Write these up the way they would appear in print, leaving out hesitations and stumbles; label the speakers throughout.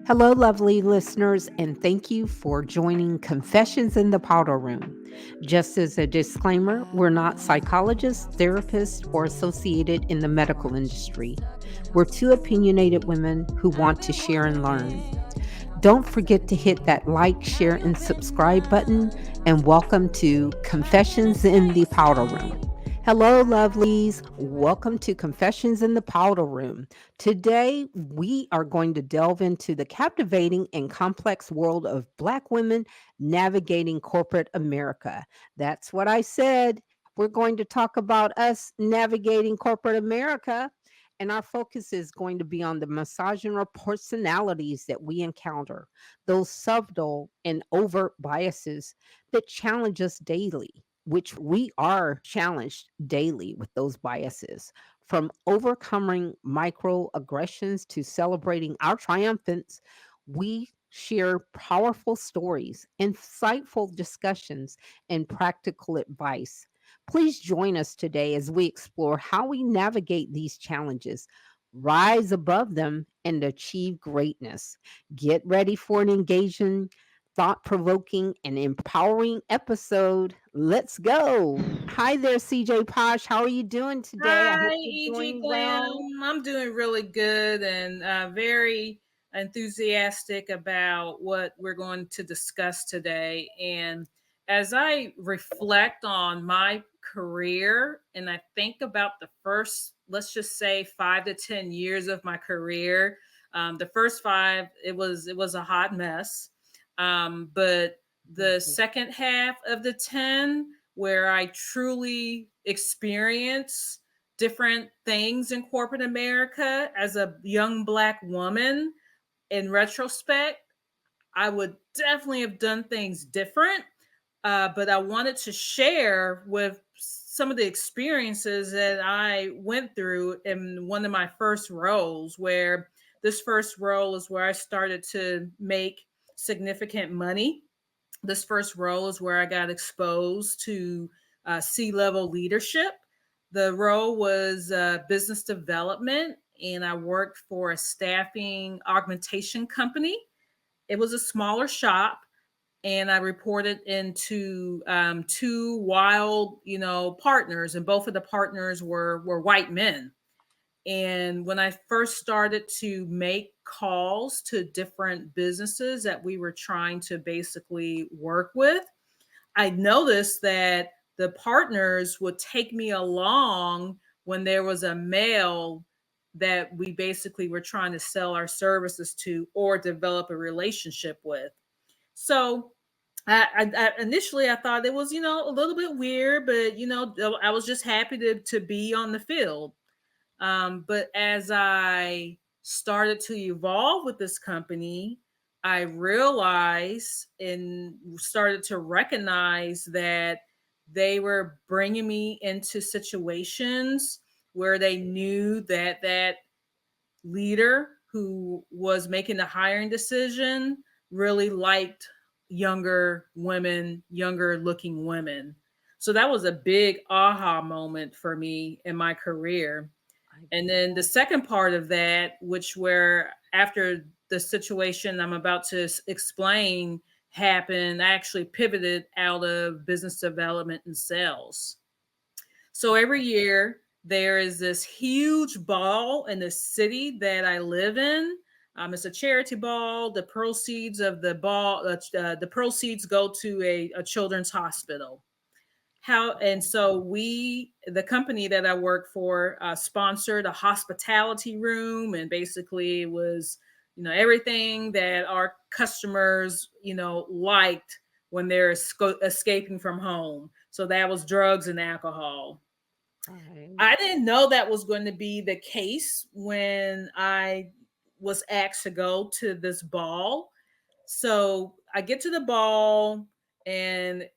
Speaker 1: Hello, lovely listeners, and thank you for joining Confessions in the Powder Room. Just as a disclaimer, we're not psychologists, therapists, or associated in the medical industry. We're two opinionated women who want to share and learn. Don't forget to hit that like, share, and subscribe button, and welcome to Confessions in the Powder Room. Hello, lovelies. Welcome to Confessions in the Powder Room. Today, we are going to delve into the captivating and complex world of Black women navigating corporate America. That's what I said. We're going to talk about us navigating corporate America. And our focus is going to be on the misogyny personalities that we encounter, those subtle and overt biases that challenge us daily, which we are challenged daily with those biases. From overcoming microaggressions to celebrating our triumphants, we share powerful stories, insightful discussions, and practical advice. Please join us today as we explore how we navigate these challenges, rise above them, and achieve greatness. Get ready for an engaging, thought provoking, and empowering episode. Let's go. Hi there, CJ Posh. How are you doing today? I
Speaker 2: Hi,
Speaker 1: hope you're
Speaker 2: EG
Speaker 1: doing well.
Speaker 2: Glam. I'm doing really good and very enthusiastic about what we're going to discuss today. And as I reflect on my career and I think about the first, let's just say 5 to 10 years of my career, the first five, it was a hot mess. But the second half of the 10, where I truly experience different things in corporate America as a young Black woman, in retrospect, I would definitely have done things different. But I wanted to share with some of the experiences that I went through in one of my first roles, where this first role is where I started to make significant money. This first role is where I got exposed to C-level leadership. The role was business development, and I worked for a staffing augmentation company. It was a smaller shop, and I reported into two wild, partners, and both of the partners were white men. And when I first started to make calls to different businesses that we were trying to basically work with, I noticed that the partners would take me along when there was a male that we basically were trying to sell our services to or develop a relationship with. So initially I thought it was, a little bit weird, but I was just happy to be on the field. But as I started to evolve with this company, I realized and started to recognize that they were bringing me into situations where they knew that that leader who was making the hiring decision really liked younger women, younger looking women. So that was a big aha moment for me in my career. And then the second part of that, which where after the situation I'm about to explain happened, I actually pivoted out of business development and sales. So every year there is this huge ball in the city that I live in. It's a charity ball. The proceeds of the ball, the proceeds go to a children's hospital. So the company that I work for, sponsored a hospitality room, and basically it was, everything that our customers, liked when they're escaping from home. So that was drugs and alcohol.
Speaker 1: Right.
Speaker 2: I didn't know that was going to be the case when I was asked to go to this ball. So I get to the ball, and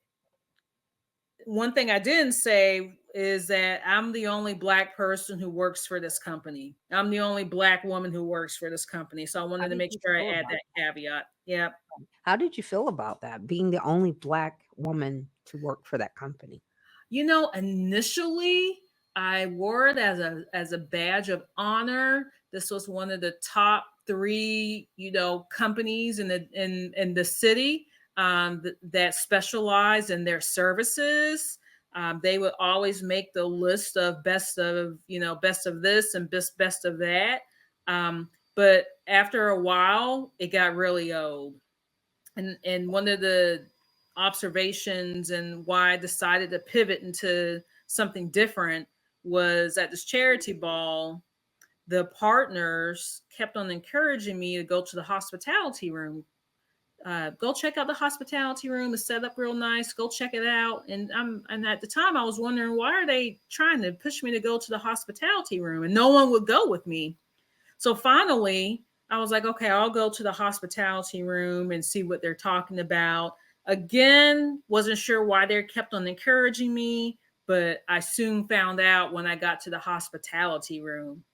Speaker 2: one thing I didn't say is that I'm the only Black person who works for this company. I'm the only Black woman who works for this company. So I
Speaker 1: How
Speaker 2: wanted to
Speaker 1: did
Speaker 2: make
Speaker 1: you
Speaker 2: sure I
Speaker 1: feel
Speaker 2: add
Speaker 1: about
Speaker 2: that caveat. Yep.
Speaker 1: How did you feel about that, being the only Black woman to work for that company?
Speaker 2: Initially I wore it as a badge of honor. This was one of the top three, companies in the city, that specialize in their services. They would always make the list of best of this and best of that. But after a while, it got really old. And one of the observations and why I decided to pivot into something different was at this charity ball, the partners kept on encouraging me to go to the hospitality room. Go check out the hospitality room. It's set up real nice. Go check it out. And at the time I was wondering, why are they trying to push me to go to the hospitality room? And no one would go with me. So finally, I was like, okay, I'll go to the hospitality room and see what they're talking about. Again, wasn't sure why they kept on encouraging me, but I soon found out when I got to the hospitality room.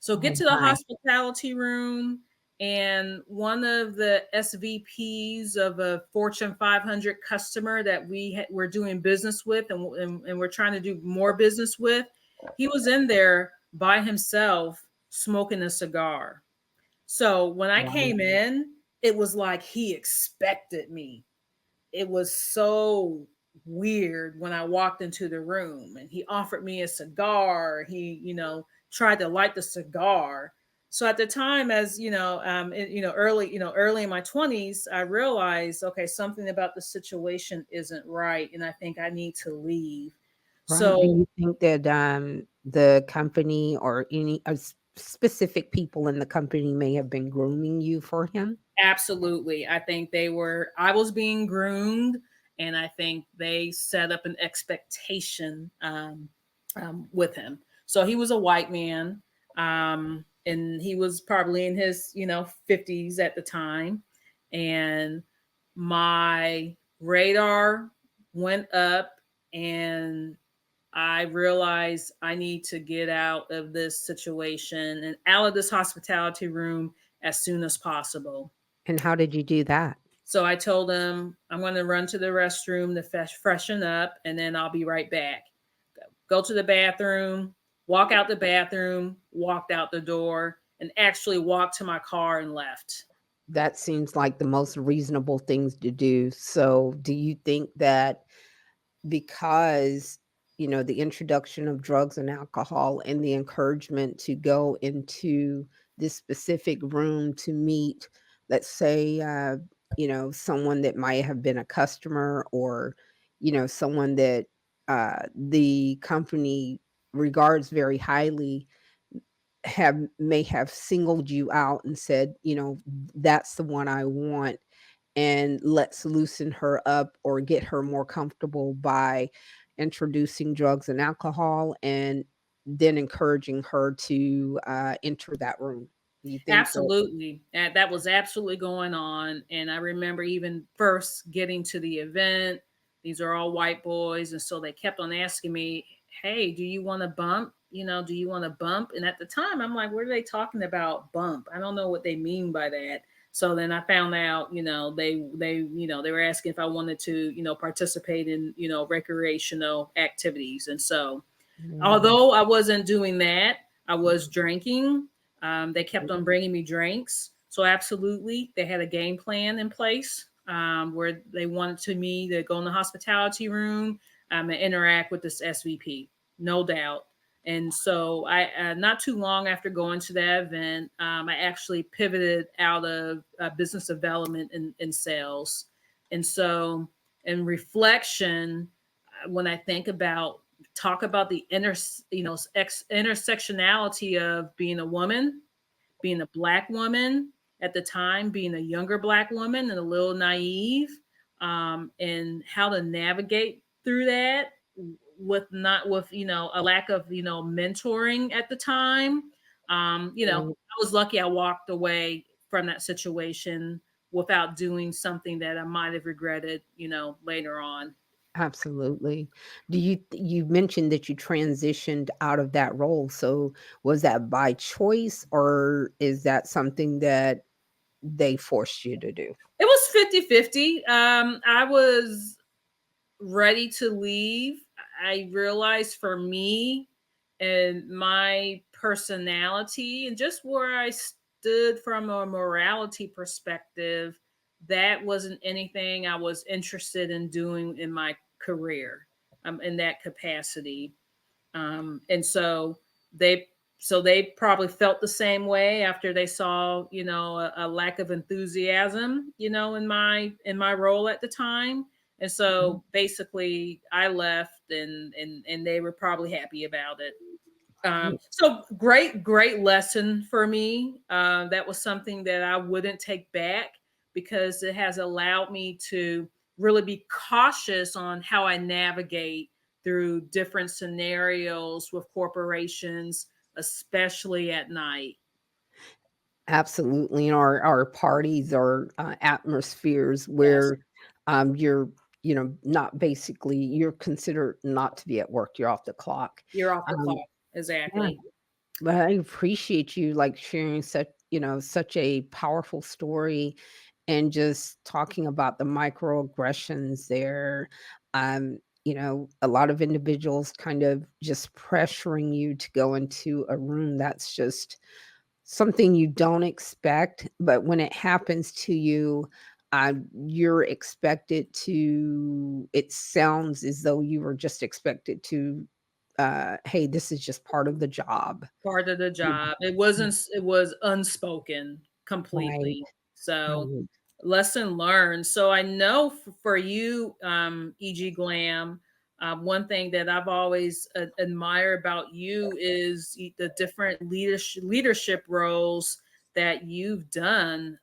Speaker 2: So get
Speaker 1: Oh
Speaker 2: to the
Speaker 1: my.
Speaker 2: hospitality room, and one of the SVPs of a Fortune 500 customer that we're doing business with, and we're trying to do more business with, he was in there by himself smoking a cigar. So when I
Speaker 1: Wow.
Speaker 2: came in, it was like he expected me. It was so weird when I walked into the room and he offered me a cigar. He, tried to light the cigar. So at the time, as early in my 20s, I realized, okay, something about the situation isn't right, and I think I need to leave.
Speaker 1: Right. Do
Speaker 2: So
Speaker 1: you think that, the company or any specific people in the company may have been grooming you for him?
Speaker 2: absolutely. I was being groomed, and I think they set up an expectation with him. So he was a white man, and he was probably in his, 50s at the time. And my radar went up, and I realized I need to get out of this situation and out of this hospitality room as soon as possible.
Speaker 1: And how did you do that?
Speaker 2: So I told him I'm going to run to the restroom to freshen up, and then I'll be right back. Go to the bathroom, walk out the bathroom, walked out the door, and actually walked to my car and left.
Speaker 1: That seems like the most reasonable things to do. So, do you think that because, the introduction of drugs and alcohol and the encouragement to go into this specific room to meet, let's say, someone that might have been a customer or, someone that the company regards very highly, may have singled you out and said, that's the one I want, and let's loosen her up or get her more comfortable by introducing drugs and alcohol and then encouraging her to enter that room. You think that?
Speaker 2: Absolutely. And that was absolutely going on. And I remember even first getting to the event, these are all white boys. And so they kept on asking me, hey, do you want to bump? Do you want to bump? And at the time, I'm like, what are they talking about bump? I don't know what they mean by that. So then I found out, they were asking if I wanted to, participate in, recreational activities. And so
Speaker 1: Mm,
Speaker 2: although I wasn't doing that, I was drinking. They kept on bringing me drinks. So absolutely, they had a game plan in place, where they wanted me to go in the hospitality room, and interact with this SVP, no doubt. And so I, not too long after going to that event, I actually pivoted out of business development and sales. And so in reflection, when I think about talk about the intersectionality of being a woman, being a black woman at the time, being a younger black woman and a little naive, and how to navigate through that with not with a lack of mentoring at the time.
Speaker 1: right.
Speaker 2: I was lucky I walked away from that situation without doing something that I might have regretted, later on.
Speaker 1: Absolutely. You mentioned that you transitioned out of that role. So was that by choice or is that something that they forced you to do?
Speaker 2: It was 50-50. I was ready to leave. I realized for me and my personality and just where understood from a morality perspective, that wasn't anything I was interested in doing in my career, in that capacity. And they they probably felt the same way after they saw, a lack of enthusiasm, in my role at the time. And
Speaker 1: Mhm.
Speaker 2: so basically I left, and they were probably happy about it. So great lesson for me. That was something that I wouldn't take back, because it has allowed me to really be cautious on how I navigate through different scenarios with corporations, especially at night.
Speaker 1: Absolutely, and our parties are, atmospheres
Speaker 2: Yes,
Speaker 1: where, you're, not basically you're considered not to be at work, you're off the clock.
Speaker 2: you're off the clock.
Speaker 1: Um, yeah,
Speaker 2: Exactly.
Speaker 1: but I appreciate you, like, sharing such a powerful story and just talking about the microaggressions there. A lot of individuals kind of just pressuring you to go into a room that's just something you don't expect, but when it happens to you, you're expected to it sounds as though you were just expected to, "Hey, this is just part of the job."
Speaker 2: Part of the
Speaker 1: Yeah,
Speaker 2: job.
Speaker 1: mm,
Speaker 2: It was unspoken
Speaker 1: right,
Speaker 2: completely. So,
Speaker 1: right.
Speaker 2: lesson learned. So I know for you, EG Glam, one thing that I've always admired about you is the different leadership roles that you've done,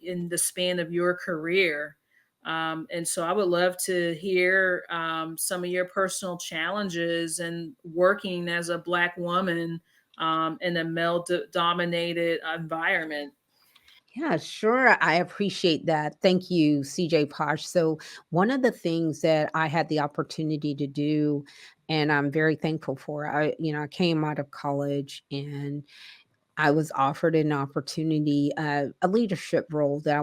Speaker 2: in the span of your career. And so I would love to hear, some of your personal challenges and working as a Black woman, in a male dominated environment.
Speaker 1: Yeah, sure. I appreciate that. Thank you, CJ Posh. So, one of the things that I had the opportunity to do, and I'm very thankful for, I came out of college and I was offered an opportunity, a leadership role that I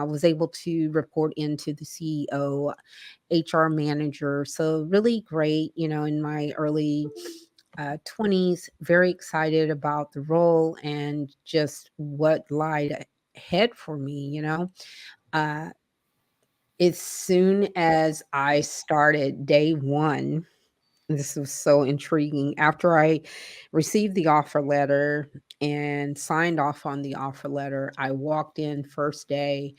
Speaker 1: was able to report into the CEO, HR manager. So, really great, in my early 20s, very excited about the role and just what lied ahead for me. Uh, as soon as I started day one, this was so intriguing. After I received the offer letter and signed off on the offer letter, I walked in first day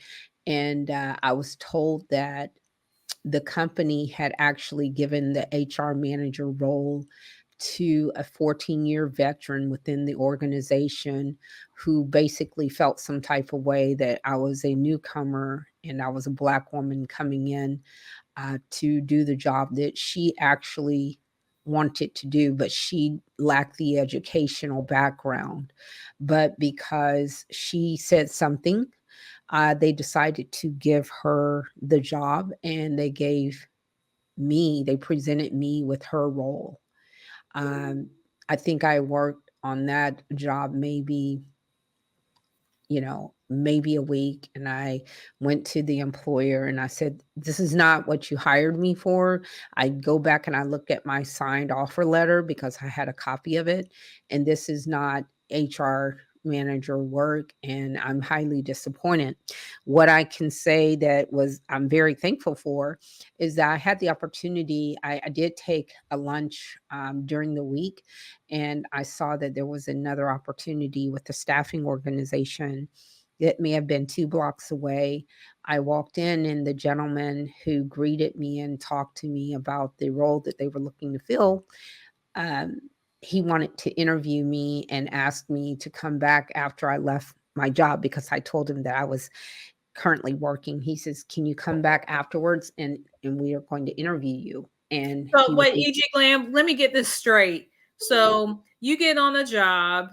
Speaker 1: and I was told that the company had actually given the HR manager role to a 14-year veteran within the organization who basically felt some type of way that I was a newcomer and I was a Black woman coming in to do the job that she actually wanted to do, but she lacked the educational background. But because she said something, they decided to give her the job and they presented me with her role. Um, I think I worked on that job maybe a week. And I went to the employer and I said, "This is not what you hired me for." I go back and I looked at my signed offer letter because I had a copy of it. And this is not HR manager work. And I'm highly disappointed. What I can say I'm very thankful for is that I had the opportunity. I did take a lunch during the week and I saw that there was another opportunity with the staffing organization that may have been 2 blocks away. I walked in, and the gentleman who greeted me and talked to me about the role that they were looking to fill, um, he wanted to interview me and asked me to come back after I left my job because I told him that I was currently working. He says, "Can you come back afterwards and we are going to interview you?" And
Speaker 2: So
Speaker 1: he was
Speaker 2: wait, EG Glam, let me get this straight. So you get on a job,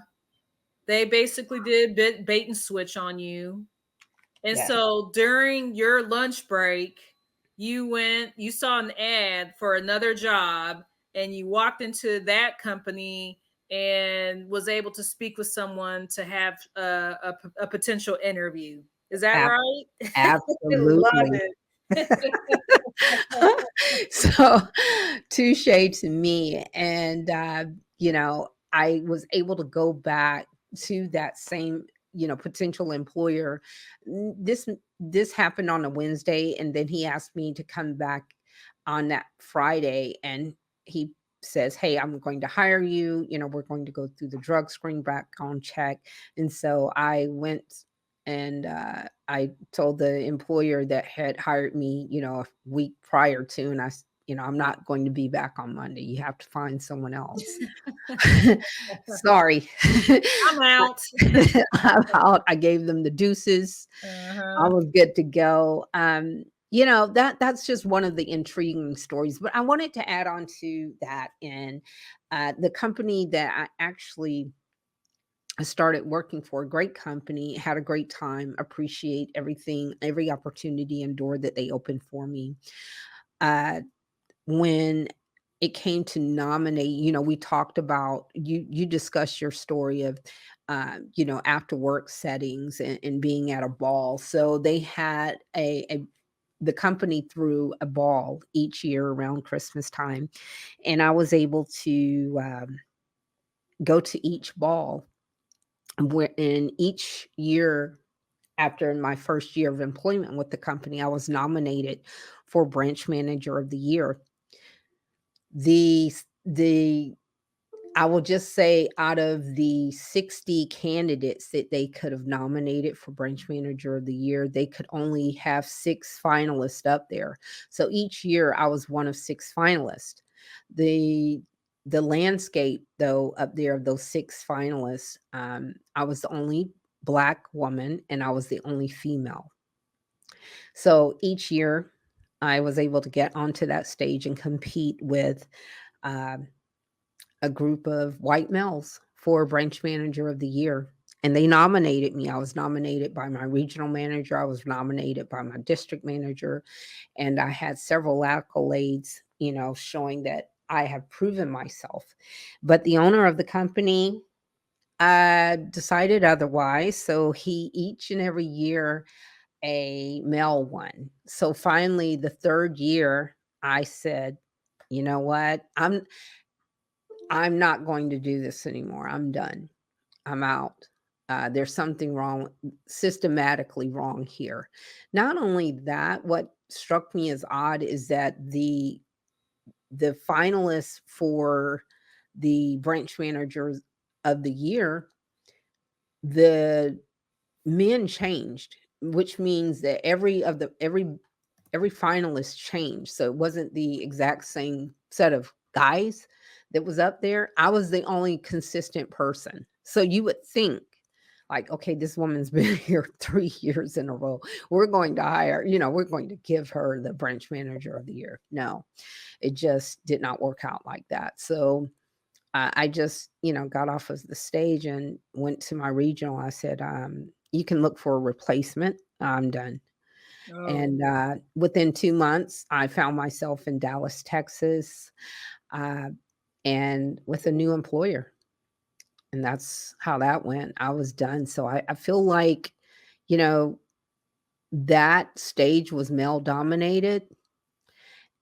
Speaker 2: they basically did bait and switch on you. And
Speaker 1: yes,
Speaker 2: so during your lunch break, you saw an ad for another job, and you walked into that company and was able to speak with someone to have a potential interview. Is that
Speaker 1: ab
Speaker 2: right? Love
Speaker 1: absolutely.
Speaker 2: it.
Speaker 1: So, touche to me, and, I was able to go back to that same, potential employer. This happened on a Wednesday, and then he asked me to come back on that Friday, and he says, "Hey, I'm going to hire you. We're going to go through the drug screen background check." And so I went and I told the employer that had hired me, a week prior to, and I'm not going to be back on Monday. You have to find someone else. Sorry.
Speaker 2: I'm out.
Speaker 1: I'm out. I gave them the deuces. I
Speaker 2: Uh-huh.
Speaker 1: was good to go. That's just one of the intriguing stories. But I wanted to add on to that, and the company that I started working for, a great company, had a great time, appreciate everything, every opportunity and door that they opened for me. Uh, when it came to nominate, we talked about, you discussed your story of, after work settings and being at a ball. So they had the company threw a ball each year around Christmas time, and I was able to go to each ball. Where in each year after my first year of employment with the company, I was nominated for branch manager of the year. The I will just say, out of the 60 candidates that they could have nominated for branch manager of the year, they could only have 6 finalists up there. So each year I was one of 6 finalists. The the landscape, though, up there, of those 6 finalists, I was the only Black woman and I was the only female. So each year I was able to get onto that stage and compete with um a group of white males for branch manager of the year. And they nominated me. I was nominated by my regional manager. I was nominated by my district manager. And I had several accolades, showing that I have proven myself. But the owner of the company decided otherwise. So he, each and every year, a male one. So finally, the third year, I said, you know what? I'm not going to do this anymore. I'm done. I'm out. There's something wrong, systematically wrong here. Not only that, what struck me as odd is that the finalists for the branch managers of the year, the men changed, which means that every finalist changed. So it wasn't the exact same set of guys that was up there. I was the only consistent person. So you would think, like, okay, this woman's been here 3 years in a row. We're going to hire, we're going to give her the branch manager of the year. No, it just did not work out like that. So I just, got off of the stage and went to my regional. I said, you can look for a replacement. I'm done.
Speaker 2: Oh.
Speaker 1: And within 2 months, I found myself in Dallas, Texas, uh, and with a new employer. And that's how that went. I was done. So I feel like, you know, that stage was male dominated,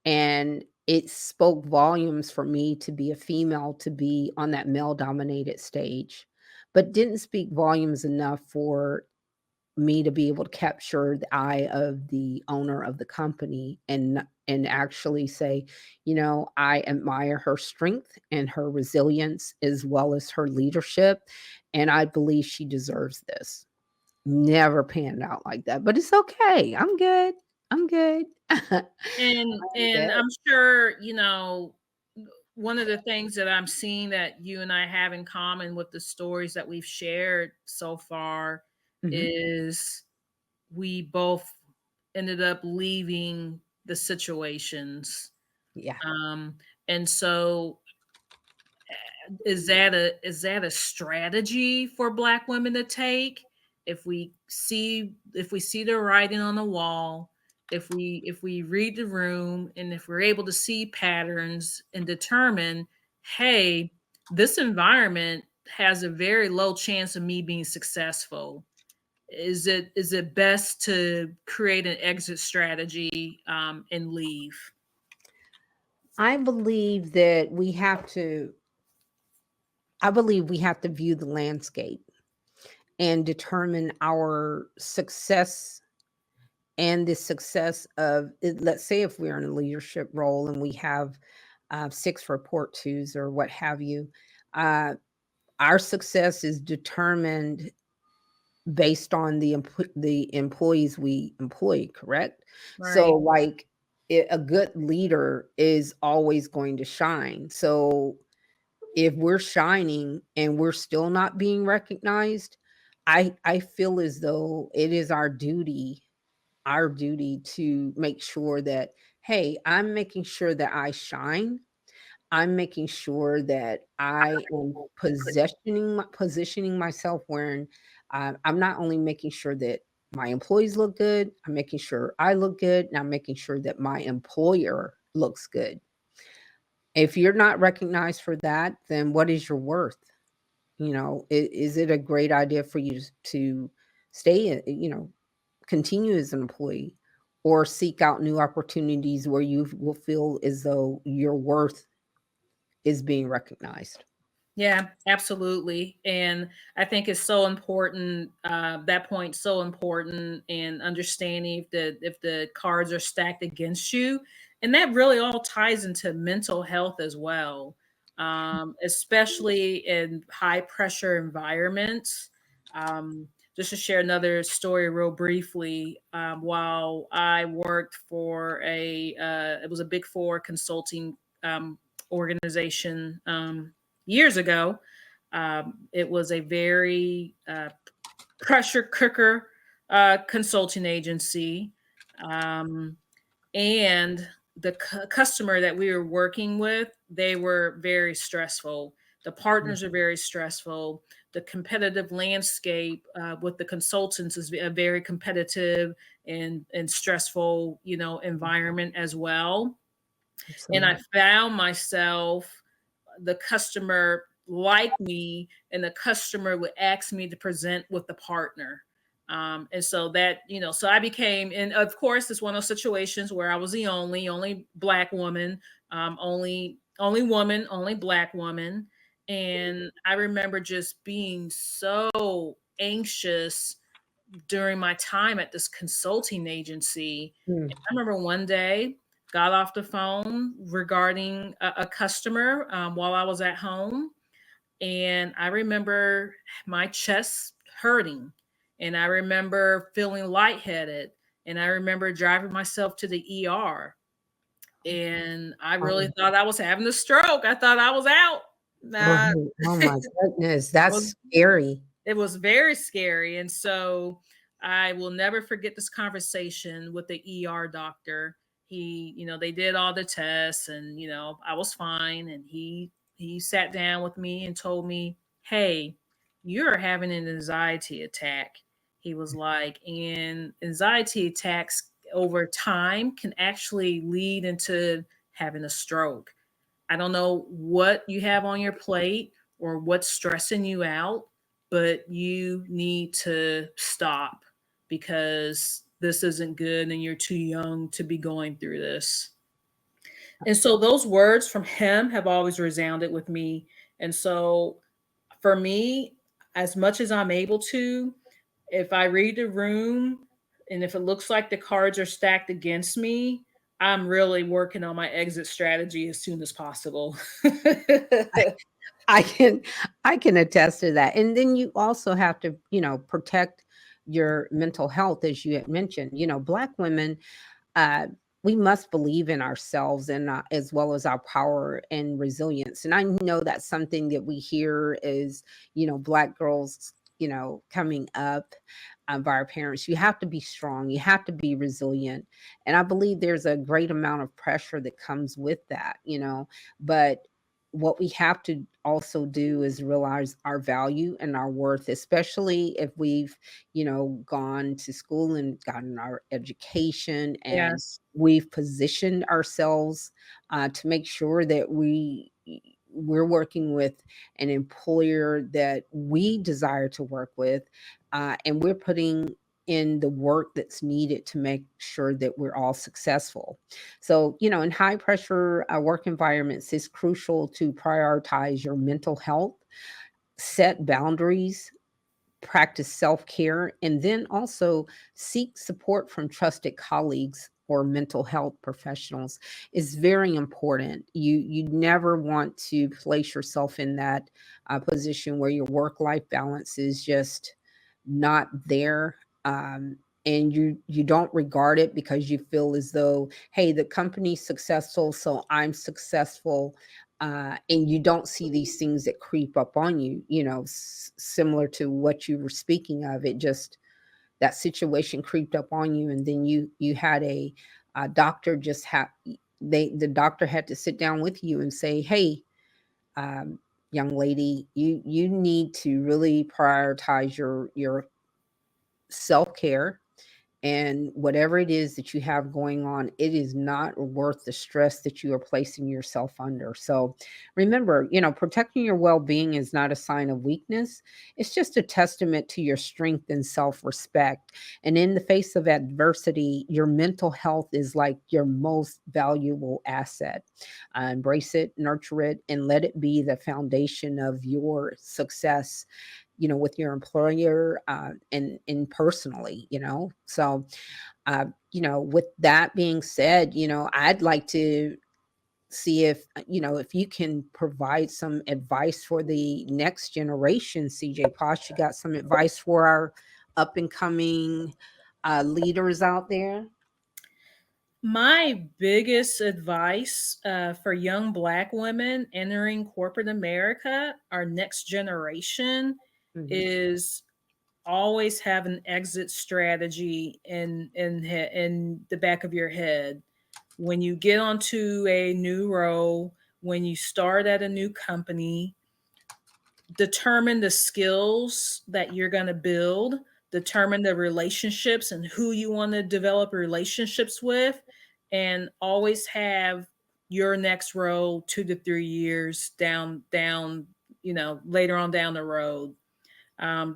Speaker 1: and it spoke volumes for me to be a female, to be on that male dominated stage, but didn't speak volumes enough for me to be able to capture the eye of the owner of the company, and actually say, I admire her strength and her resilience as well as her leadership, and I believe she deserves this. Never panned out like that, but it's okay. I'm good. I'm good. I'm
Speaker 2: And
Speaker 1: good.
Speaker 2: I'm sure, one of the things that I'm seeing that you and I have in common with the stories that we've shared so far
Speaker 1: Mhm.
Speaker 2: is we both ended up leaving the situations.
Speaker 1: Yeah.
Speaker 2: Um, and so is that a strategy for black women to take? If we see the writing on the wall, if we read the room, and if we're able to see patterns and determine, hey, this environment has a very low chance of me being successful, is it best to create an exit strategy, and leave?
Speaker 1: I believe that we have to I believe we have to view the landscape. and determine our success and the success of it. Let's say if we're in a leadership role and we have 6 report tos or what have you, uh, our success is determined based on the employees we employ, correct? So,
Speaker 2: Right.
Speaker 1: like, a good leader is always going to shine. So, if we're shining and we're still not being recognized, I feel as though it is our duty to make sure that, hey, I'm making sure that I shine. I'm making sure that I am positioning myself where I'm not only making sure that my employees look good, I'm making sure I look good, and I'm making sure that my employer looks good. If you're not recognized for that, then what is your worth? Is it a great idea for you to stay, continue as an employee or seek out new opportunities where you will feel as though your worth is being recognized?
Speaker 2: Yeah, absolutely. And I think it's so important, that point so important, and understanding if the cards are stacked against you. And that really all ties into mental health as well. Especially in high pressure environments. Just to share another story real briefly, while I worked for it was a big four consulting organization, years ago. It was a very pressure cooker consulting agency. Um, and the customer that we were working with, they were very stressful. The partners are very stressful. The competitive landscape with the consultants is a very competitive and stressful, environment as well. And I
Speaker 1: Absolutely.
Speaker 2: found myself, the customer liked me and the customer would ask me to present with the partner. And so that, so I became, and of course, it's one of those situations where I was the only black woman, only woman, only black woman. And I remember just being so anxious during my time at this consulting agency.
Speaker 1: Mm.
Speaker 2: I remember one day got off the phone regarding a customer, while I was at home, and I remember my chest hurting, and I remember feeling lightheaded, and I remember driving myself to the ER, and I really
Speaker 1: Um,
Speaker 2: thought I was having a stroke. I thought I was out.
Speaker 1: right.
Speaker 2: Nah,
Speaker 1: Oh my goodness,
Speaker 2: I
Speaker 1: that's
Speaker 2: was
Speaker 1: scary.
Speaker 2: it was very scary. And so I will never forget this conversation with the ER doctor. They did all the tests and, I was fine. And he sat down with me and told me, "Hey, you're having an anxiety attack." He was like, and anxiety attacks over time can actually lead into having a stroke. I don't know what you have on your plate or what's stressing you out, but you need to stop because this isn't good and you're too young to be going through this. And so those words from him have always resounded with me. And so for me, as much as I'm able to, if I read the room and if it looks like the cards are stacked against me, I'm really working on my exit strategy as soon as possible.
Speaker 1: I can I can attest to that. And then you also have to, protect your mental health as you had mentioned. Black women, uh, we must believe in ourselves and as well as our power and resilience. And I know that's something that we hear is, black girls, coming up by our parents. You have to be strong. You have to be resilient. And I believe there's a great amount of pressure that comes with that. But what we have to also do is realize our value and our worth, especially if we've, gone to school and gotten our education and
Speaker 2: Yes.
Speaker 1: we've positioned ourselves to make sure that we're working with an employer that we desire to work with, and we're putting in the work that's needed to make sure that we're all successful. So, in high pressure work environments, it's crucial to prioritize your mental health, set boundaries, practice self care, and then also seek support from trusted colleagues or mental health professionals is very important. You never want to place yourself in that position where your work life balance is just not there. And you don't regard it because you feel as though, hey, the company's successful, so I'm successful, and you don't see these things that creep up on you, similar to what you were speaking of. It just, that situation creeped up on you, and then you had a doctor just have the doctor had to sit down with you and say, hey, um, young lady, you need to really prioritize your self care, and whatever it is that you have going on, it is not worth the stress that you are placing yourself under. So remember, protecting your well-being is not a sign of weakness. It's just a testament to your strength and self-respect. And in the face of adversity, your mental health is like your most valuable asset. Embrace it, nurture it, and let it be the foundation of your success, with your employer, and personally, so with that being said, I'd like to see if you can provide some advice for the next generation. CJ Posh, you got some advice for our up and coming leaders out there?
Speaker 2: My biggest advice for young Black women entering corporate America, our next generation,
Speaker 1: Mhm.
Speaker 2: is always have an exit strategy in the back of your head. When you get onto a new role, when you start at a new company, determine the skills that you're going to build, determine the relationships and who you want to develop relationships with, and always have your next role 2 to 3 years down, later on down the road.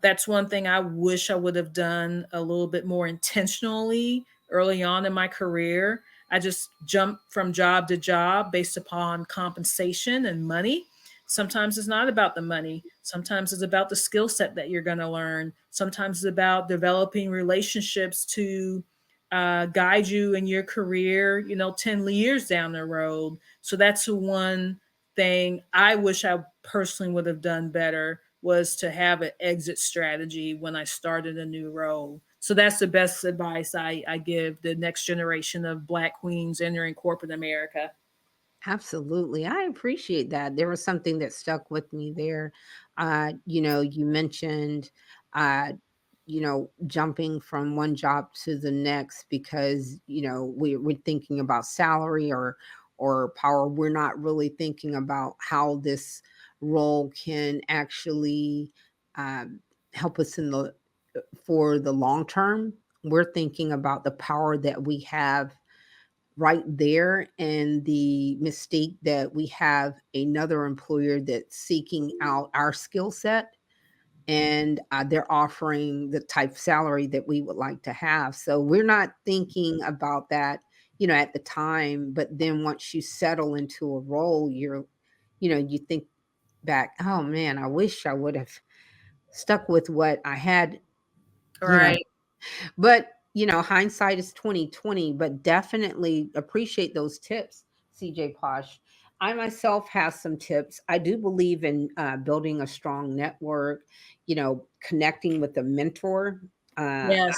Speaker 2: That's one thing I wish I would have done a little bit more intentionally early on in my career. I just jumped from job to job based upon compensation and money. Sometimes it's not about the money. Sometimes it's about the skill set that you're going to learn. Sometimes it's about developing relationships to guide you in your career, 10 years down the road. So that's the one thing I wish I personally would have done better, was to have an exit strategy when I started a new role. So that's the best advice I give the next generation of Black queens entering corporate America.
Speaker 1: Absolutely. I appreciate that. There was something that stuck with me there. You mentioned, uh, jumping from one job to the next because, we're thinking about salary or power. We're not really thinking about how this role can actually um, help us for the long term. We're thinking about the power that we have right there, and the mistake that we have another employer that's seeking out our skill set, and they're offering the type of salary that we would like to have. So we're not thinking about that, at the time. But then once you settle into a role, you think back, oh man, I wish I would have stuck with what I had, you know,
Speaker 2: Right.
Speaker 1: but, hindsight is 2020, but definitely appreciate those tips, CJ Posh. I myself have some tips. I do believe in building a strong network, connecting with a mentor.
Speaker 2: Yes.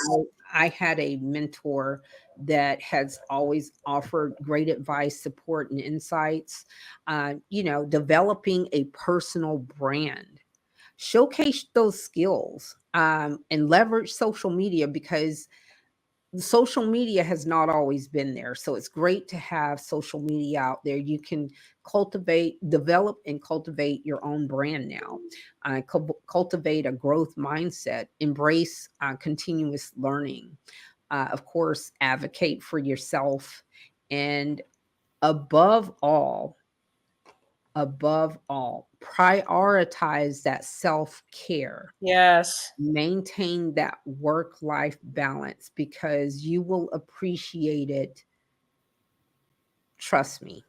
Speaker 1: I had a mentor that has always offered great advice, support, and insights. Developing a personal brand, showcase those skills, and leverage social media, because social media has not always been there. So it's great to have social media out there. You can develop and cultivate your own brand now. Cultivate a growth mindset, embrace continuous learning. Of course, advocate for yourself. And above all, prioritize that self care.
Speaker 2: Yes.
Speaker 1: Maintain that work life balance, because you will appreciate it. Trust me.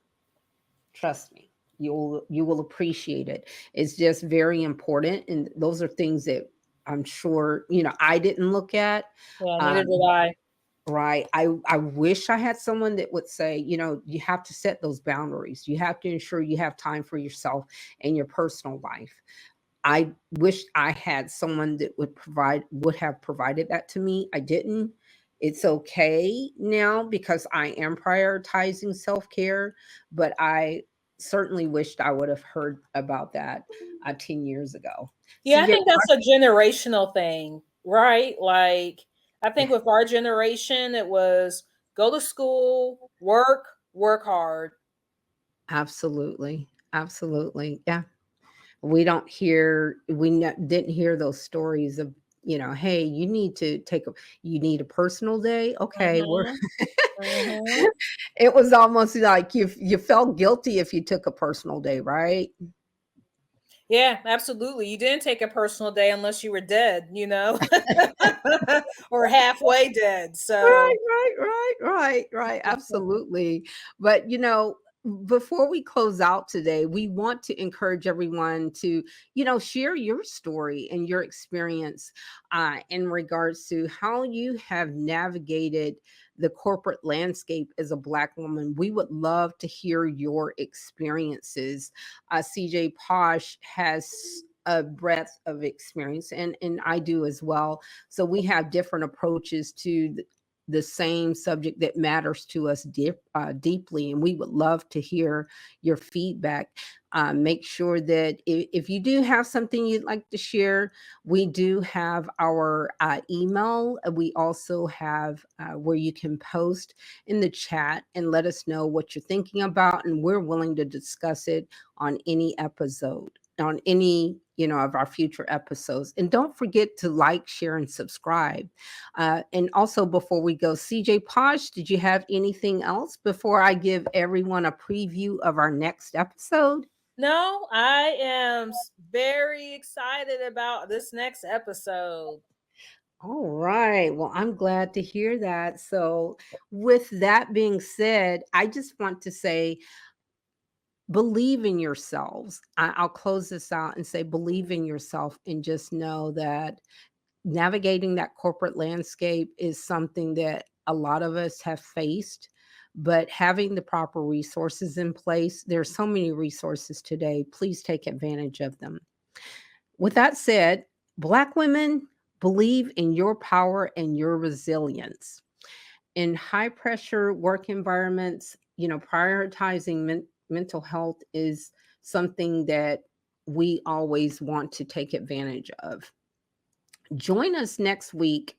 Speaker 1: Trust me. You will appreciate it. It's just very important, and those are things that I'm sure, I didn't look at.
Speaker 2: Yeah, neither did
Speaker 1: Um,
Speaker 2: I.
Speaker 1: right. I wish I had someone that would say, you have to set those boundaries. You have to ensure you have time for yourself and your personal life. I wish I had someone that would have provided that to me. I didn't. It's okay now because I am prioritizing self-care, but I certainly wished I would have heard about that 10 years ago.
Speaker 2: Yeah, I
Speaker 1: CJ,
Speaker 2: think that's a generational thing, right? Like, I think with our generation, it was go to school, work hard.
Speaker 1: absolutely. Absolutely. Yeah. Didn't hear those stories of, hey, you need a personal day. Okay.
Speaker 2: Mhm. Mhm.
Speaker 1: It was almost like you felt guilty if you took a personal day, right?
Speaker 2: Yeah, absolutely. You didn't take a personal day unless you were dead, or halfway dead.
Speaker 1: Right,
Speaker 2: So,
Speaker 1: right. Absolutely. But before we close out today, we want to encourage everyone to, share your story and your experience in regards to how you have navigated the corporate landscape as a Black woman. We would love to hear your experiences. CJ Posh has a breadth of experience, and I do as well. So we have different approaches to the same subject that matters to us deeply, and we would love to hear your feedback. Make sure that if you do have something you'd like to share, we do have our email. We also have where you can post in the chat and let us know what you're thinking about, and we're willing to discuss it on any episode, on any of our future episodes. And don't forget to like, share, and subscribe. And also, before we go, CJ Posh, did you have anything else before I give everyone a preview of our next episode?
Speaker 2: no, I am very excited about this next episode.
Speaker 1: All right. Well, I'm glad to hear that. So, with that being said, I just want to say, believe in yourselves. I'll close this out and say, believe in yourself and just know that navigating that corporate landscape is something that a lot of us have faced, but having the proper resources in place, there's so many resources today. Please take advantage of them. With that said, Black women, believe in your power and your resilience. In high pressure work environments, prioritizing mental health is something that we always want to take advantage of. Join us next week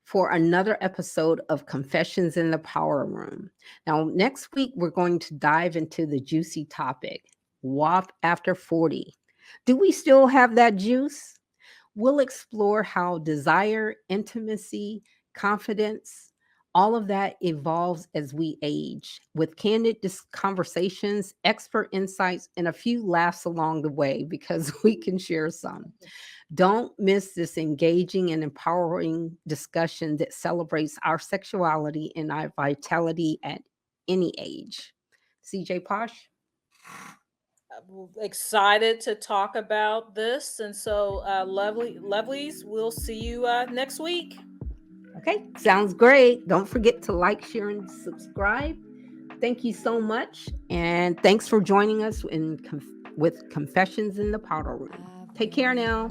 Speaker 1: for another episode of Confessions in the Power Room. Now, next week, we're going to dive into the juicy topic, WAP after 40. Do we still have that juice? We'll explore how desire, intimacy, confidence, all of that evolves as we age, with candid conversations, expert insights, and a few laughs along the way because we can share some. Don't miss this engaging and empowering discussion that celebrates our sexuality and our vitality at any age. CJ Posh?
Speaker 2: I'm excited to talk about this. And so, lovelies, we'll see you next week.
Speaker 1: Okay, sounds great. Don't forget to like, share, and subscribe. Thank you so much. And thanks for joining us with Confessions in the Powder Room. Take care now.